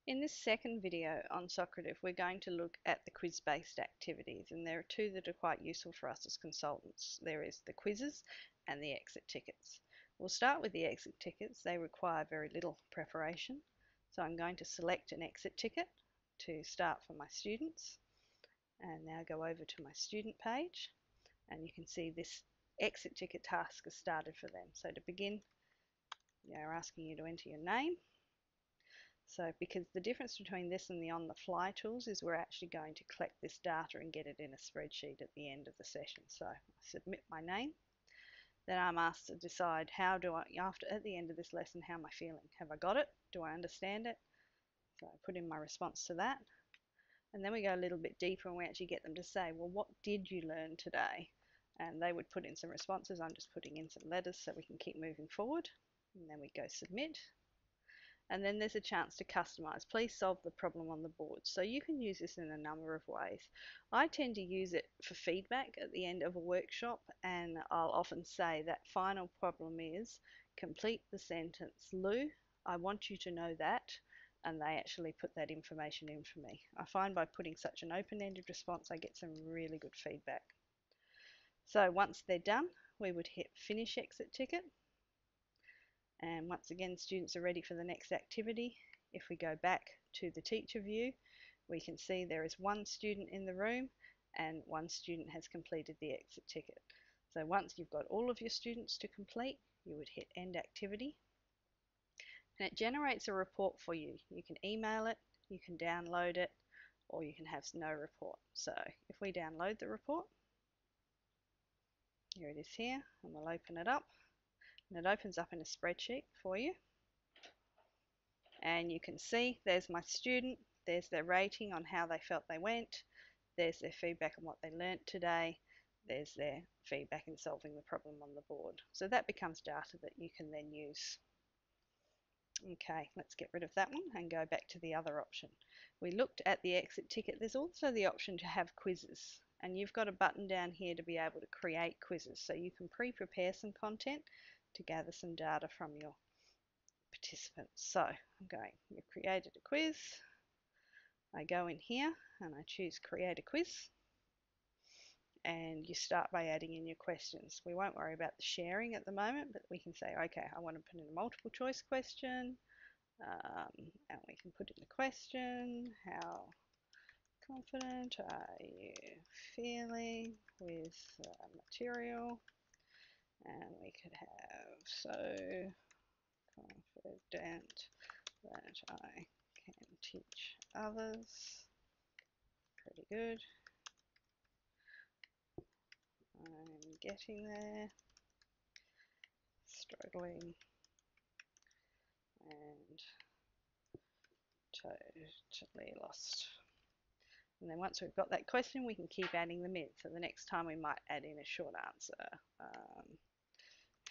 In this second video on Socrative, we're going to look at the quiz-based activities, and there are two that are quite useful for us as consultants. There is the quizzes and the exit tickets. We'll start with the exit tickets. They require very little preparation. So I'm going to select an exit ticket to start for my students, and now go over to my student page, and you can see this exit ticket task is started for them. So to begin, they're asking you to enter your name. So because the difference between this and the on-the-fly tools is we're actually going to collect this data and get it in a spreadsheet at the end of the session. So I submit my name. Then I'm asked to decide at the end of this lesson, how am I feeling? Have I got it? Do I understand it? So I put in my response to that. And then we go a little bit deeper and we actually get them to say, well, what did you learn today? And they would put in some responses. I'm just putting in some letters so we can keep moving forward. And then we go submit. And then there's a chance to customize. Please solve the problem on the board. So you can use this in a number of ways. I tend to use it for feedback at the end of a workshop, and I'll often say that final problem is complete the sentence, Lou, I want you to know that, and they actually put that information in for me. I find by putting such an open-ended response I get some really good feedback. So once they're done, we would hit finish exit ticket. And once again, students are ready for the next activity. If we go back to the teacher view, we can see there is one student in the room and one student has completed the exit ticket. So once you've got all of your students to complete, you would hit end activity. And it generates a report for you. You can email it, you can download it, or you can have no report. So if we download the report, here it is here, and we'll open it up. And it opens up in a spreadsheet for you. And you can see there's my student, there's their rating on how they felt they went, there's their feedback on what they learnt today, there's their feedback in solving the problem on the board. So that becomes data that you can then use. Okay, let's get rid of that one and go back to the other option. We looked at the exit ticket. There's also the option to have quizzes, and you've got a button down here to be able to create quizzes. So you can pre-prepare some content to gather some data from your participants. So I'm going, you've created a quiz. I go in here and I choose create a quiz, and you start by adding in your questions. We won't worry about the sharing at the moment, but we can say, okay, I want to put in a multiple choice question, and we can put in the question, how confident are you feeling with material? And we could have, so confident that I can teach others. Pretty good. I'm getting there. Struggling. And totally lost. And then once we've got that question, we can keep adding them in. So the next time we might add in a short answer.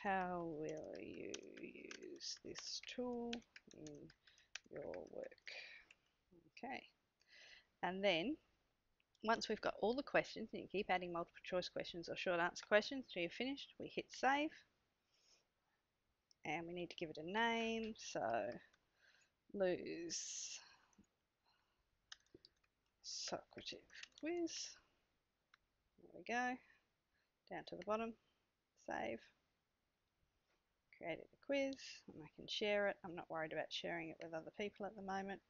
How will you use this tool in your work? Okay. And then once we've got all the questions, and you keep adding multiple choice questions or short answer questions until you're finished, we hit save. And we need to give it a name. So Lou's Socrative quiz. There we go. Down to the bottom. Save. Created a quiz, and I can share it. I'm not worried about sharing it with other people at the moment.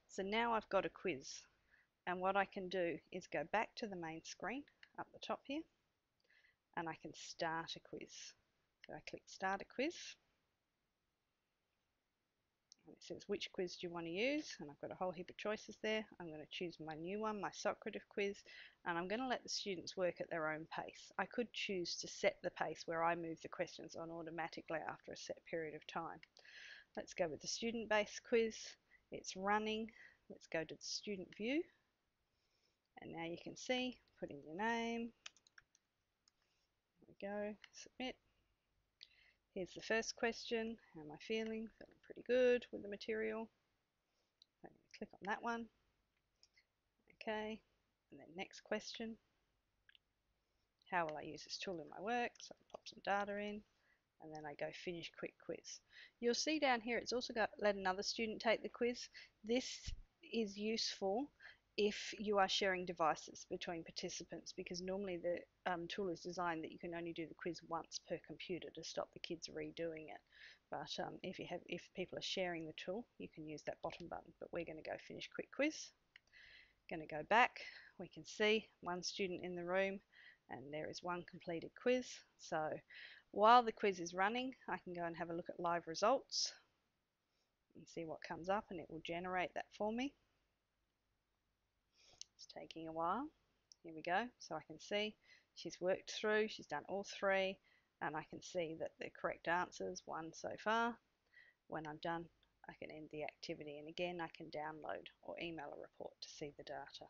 So now I've got a quiz, and what I can do is go back to the main screen up the top here, and I can start a quiz. So I click start a quiz, and it says which quiz do you want to use, and I've got a whole heap of choices there. I'm going to choose my new one, my Socrative quiz, and I'm going to let the students work at their own pace. I could choose to set the pace where I move the questions on automatically after a set period of time. Let's go with the student-based quiz. It's running. Let's go to the student view, and now you can see, put in your name. There we go, submit. Here's the first question. How am I feeling? Feeling pretty good with the material. I'm going to click on that one. Okay, and then next question. How will I use this tool in my work? So I'll pop some data in. and then I go finish quick quiz. You'll see down here it's also got let another student take the quiz. This is useful if you are sharing devices between participants, because normally the tool is designed that you can only do the quiz once per computer to stop the kids redoing it. But if people are sharing the tool, you can use that bottom button. But we're going to go finish quick quiz. Going to go back. We can see one student in the room, and there is one completed quiz. So while the quiz is running, I can go and have a look at live results and see what comes up, and it will generate that for me. It's taking a while. Here we go. So I can see she's worked through, she's done all three, and I can see that the correct answers, one so far. When I'm done, I can end the activity, and again I can download or email a report to see the data.